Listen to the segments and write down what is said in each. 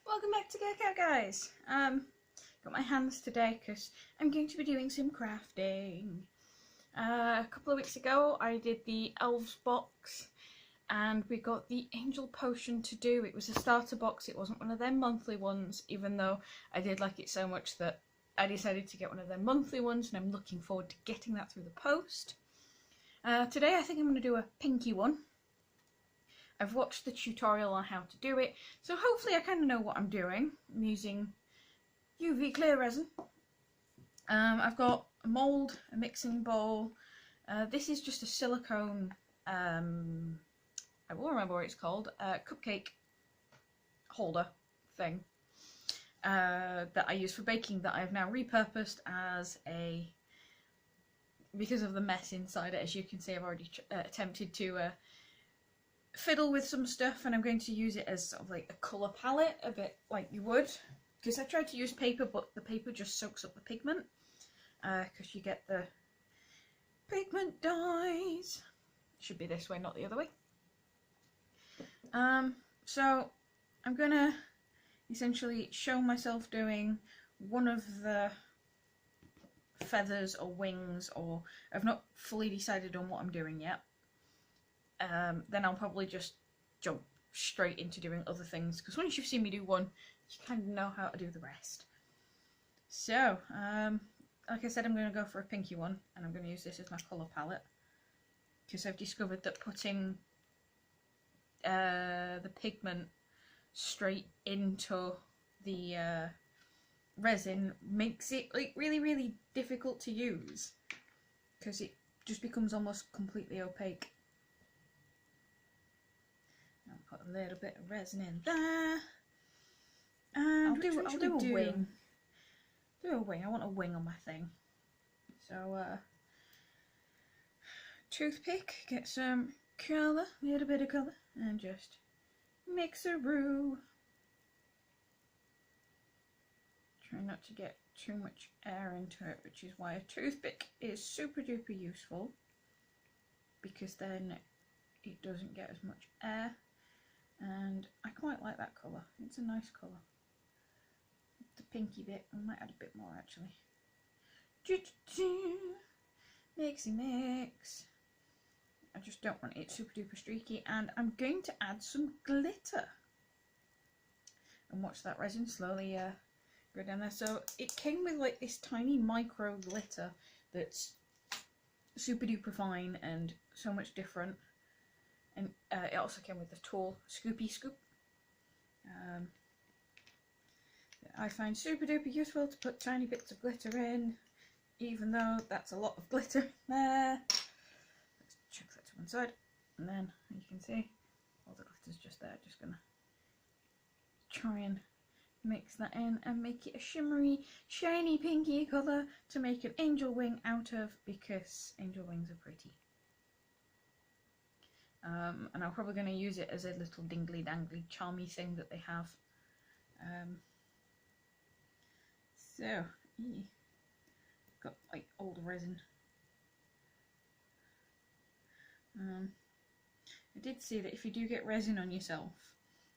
Welcome back to Geek Out, guys. Got my hands today because I'm going to be doing some crafting. A couple of weeks ago I did the Elves box and we got the Angel Potion to do. It was a starter box, it wasn't one of their monthly ones, even though I did like it so much that I decided to get one of their monthly ones, and I'm looking forward to getting that through the post. Today I think I'm going to do a pinky one. I've watched the tutorial on how to do it, so hopefully I kind of know what I'm doing. I'm using UV clear resin. I've got a mould, a mixing bowl. This is just a silicone, I will remember what it's called, cupcake holder thing that I use for baking, that I've now repurposed as a, because of the mess inside it, as you can see I've already attempted to fiddle with some stuff, and I'm going to use it as sort of like a colour palette, a bit like you would, because I tried to use paper but the paper just soaks up the pigment, because you get the pigment dyes. It should be this way, not the other way. So I'm gonna essentially show myself doing one of the feathers or wings, or I've not fully decided on what I'm doing yet. Then I'll probably just jump straight into doing other things, because once you've seen me do one, you kind of know how to do the rest. So, like I said, I'm going to go for a pinky one, and I'm going to use this as my colour palette, because I've discovered that putting the pigment straight into the resin makes it like really difficult to use, because it just becomes almost completely opaque. I'll put a little bit of resin in there, and I'll do a wing. Do a wing. I want a wing on my thing. So, toothpick, get some colour, a little bit of colour, and just mix-a-roo. Try not to get too much air into it, which is why a toothpick is super duper useful, because then it doesn't get as much air. And I quite like that colour, it's a nice colour. The pinky bit, I might add a bit more actually. Mixy mix. I just don't want it super duper streaky, and I'm going to add some glitter. And watch that resin slowly go down there. So it came with like this tiny micro glitter that's super duper fine and so much different. And it also came with the tool Scoopy Scoop. I find super duper useful to put tiny bits of glitter in, even though that's a lot of glitter in there. Let's chuck that to one side, and then you can see all the glitter's just there. Just gonna try and mix that in and make it a shimmery, shiny pinky colour to make an angel wing out of, because angel wings are pretty. And I'm probably going to use it as a little dingly dangly charmy thing that they have. So, got like old resin. I did see that if you do get resin on yourself,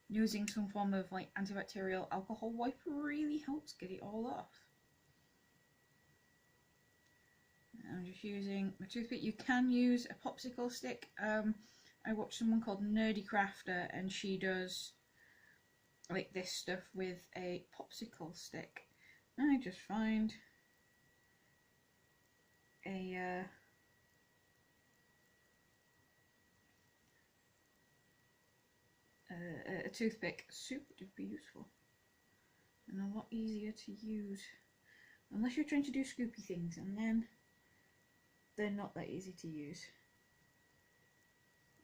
using some form of like antibacterial alcohol wipe really helps get it all off. I'm just using my toothpick. You can use a popsicle stick. I watched someone called Nerdy Crafter, and she does like this stuff with a popsicle stick. I just find a toothpick super duper useful and a lot easier to use, unless you're trying to do scoopy things, and then they're not that easy to use.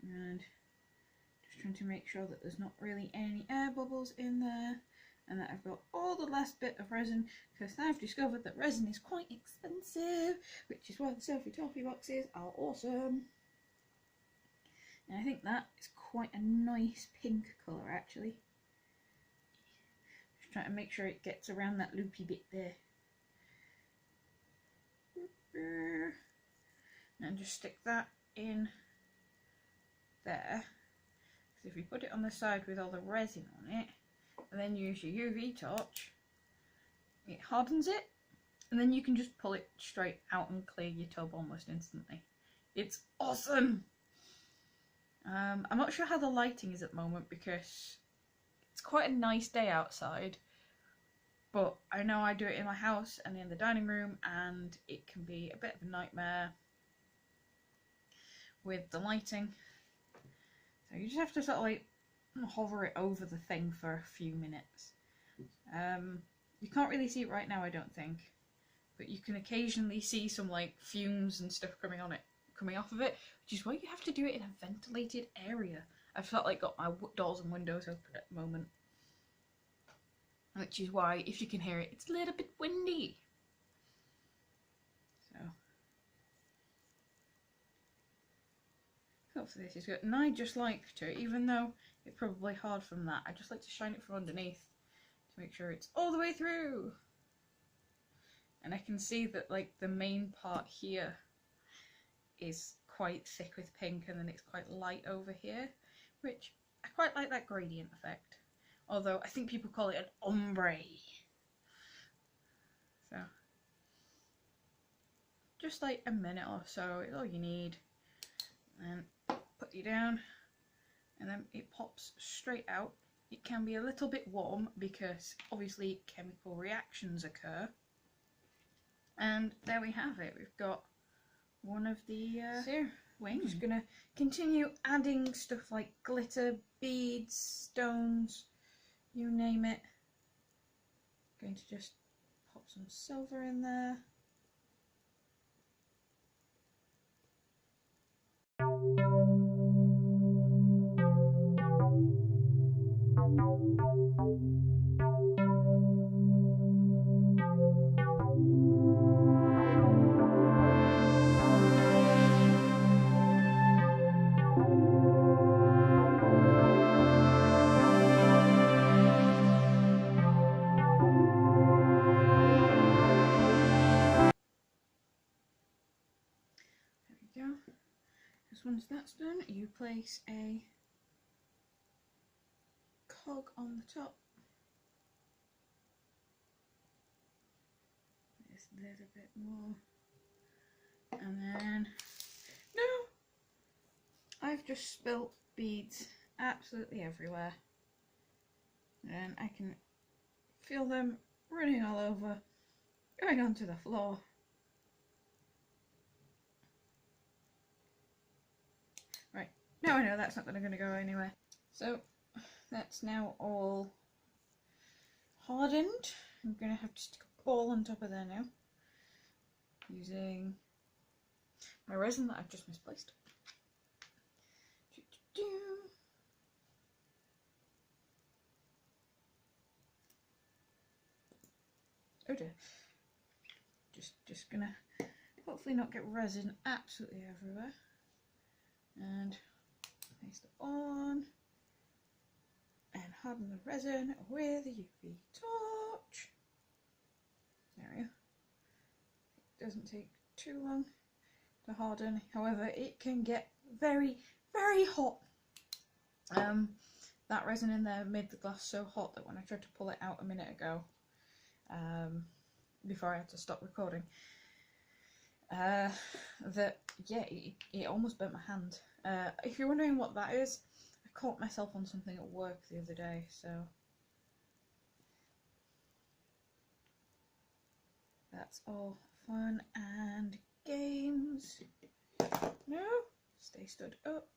And just trying to make sure that there's not really any air bubbles in there, and that I've got all the last bit of resin, because I've discovered that resin is quite expensive, which is why the Sophie and Toffee boxes are awesome. And I think that is quite a nice pink colour actually. Just trying to make sure it gets around that loopy bit there. And just stick that in there, because if you put it on the side with all the resin on it, and then use your UV torch, it hardens it, and then you can just pull it straight out and clear your tub almost instantly. It's awesome! I'm not sure how the lighting is at the moment because it's quite a nice day outside, but I know I do it in my house and in the dining room, and it can be a bit of a nightmare with the lighting. So you just have to sort of like hover it over the thing for a few minutes. You can't really see it right now, I don't think, but you can occasionally see some like fumes and stuff coming off of it, which is why you have to do it in a ventilated area. I've sort of like got my doors and windows open at the moment, which is why, if you can hear it, it's a little bit windy. So hopefully this is good. And I just like to, even though it's probably hard from that, I just like to shine it from underneath to make sure it's all the way through. And I can see that like the main part here is quite thick with pink, and then it's quite light over here, which I quite like that gradient effect. Although I think people call it an ombre. So just like a minute or so is all you need. And put you down, and then it pops straight out. It can be a little bit warm because obviously chemical reactions occur. And there we have it. We've got one of the I'm just gonna continue adding stuff like glitter, beads, stones, you name it. Going to just pop some silver in there. Once that's done, you place a cog on the top. Just a little bit more. And then, no! I've just spilt beads absolutely everywhere. And I can feel them running all over, going onto the floor. Now I know that's not going to go anywhere. So that's now all hardened. I'm going to have to stick a ball on top of there now, using my resin that I've just misplaced. Oh dear. Just gonna hopefully not get resin absolutely everywhere. And paste it on and harden the resin with a UV torch. There we go. It doesn't take too long to harden, however it can get very, very hot. That resin in there made the glass so hot that when I tried to pull it out a minute ago, before I had to stop recording, that yeah, it almost burnt my hand. If you're wondering what that is, I caught myself on something at work the other day, so that's all fun and games. No, stay stood up.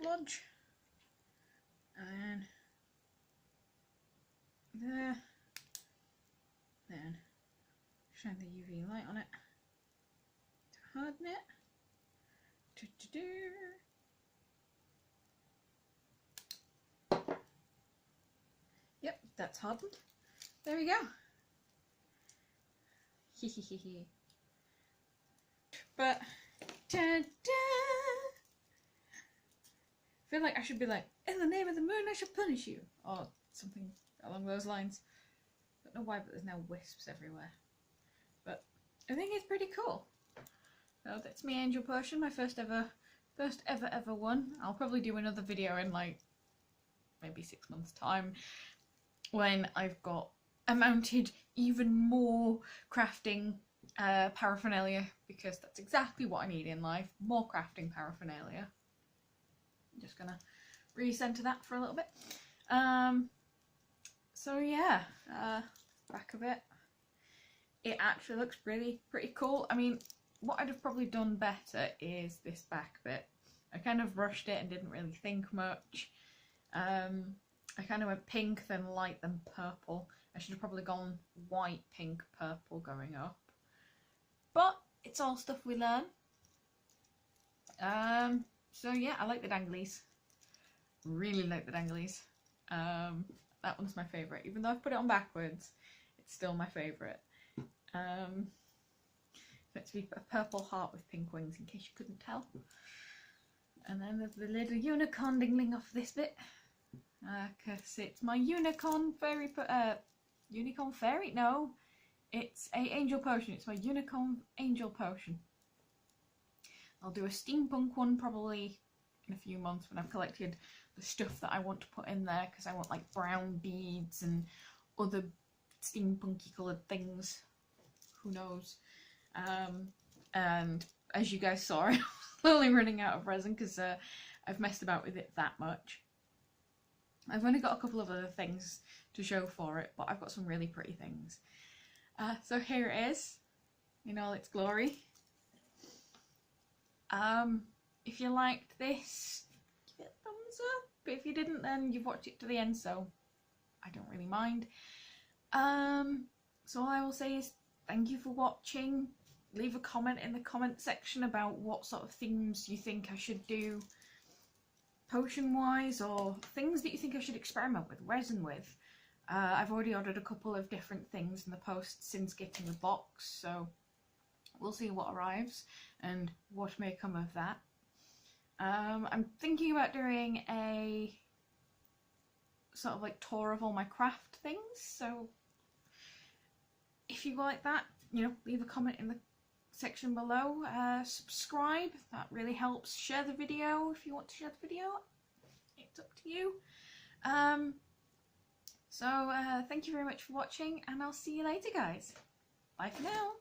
splodge. And then there. Then shine the UV light on it to harden it. Yep, that's hardened. There we go. But ta-da! I feel like I should be like, in the name of the moon I shall punish you, or something along those lines. I don't know why, but there's now wisps everywhere. But I think it's pretty cool. So that's my angel potion, my first ever one. I'll probably do another video in like maybe 6 months' time when I've got amounted even more crafting paraphernalia, because that's exactly what I need in life, more crafting paraphernalia. I'm just gonna recenter that for a little bit. So yeah, back of it. It actually looks really pretty cool. I mean, what I'd have probably done better is this back bit. I kind of rushed it and didn't really think much. I kind of went pink, then light, then purple. I should have probably gone white, pink, purple going up. But it's all stuff we learn. So yeah, I like the danglies. Really like the danglies. That one's my favourite. Even though I've put it on backwards, it's still my favourite. Meant to be a purple heart with pink wings, in case you couldn't tell. And then there's the little unicorn dingling off this bit, because it's my unicorn fairy. Unicorn fairy? No, it's a angel potion. It's my unicorn angel potion. I'll do a steampunk one probably in a few months when I've collected the stuff that I want to put in there, because I want like brown beads and other steampunky coloured things. Who knows? And as you guys saw, I'm slowly running out of resin because I've messed about with it that much. I've only got a couple of other things to show for it, but I've got some really pretty things. So here it is in all its glory. If you liked this, give it a thumbs up. But if you didn't, then you've watched it to the end, so I don't really mind. So all I will say is thank you for watching. Leave a comment in the comment section about what sort of themes you think I should do potion wise, or things that you think I should experiment with resin with. I've already ordered a couple of different things in the post since getting the box, so we'll see what arrives and what may come of that. I'm thinking about doing a sort of like tour of all my craft things, so if you like that, you know, leave a comment in the section below. Subscribe, that really helps. Share the video if you want to share the video. It's up to you. So thank you very much for watching, and I'll see you later, guys. Bye for now.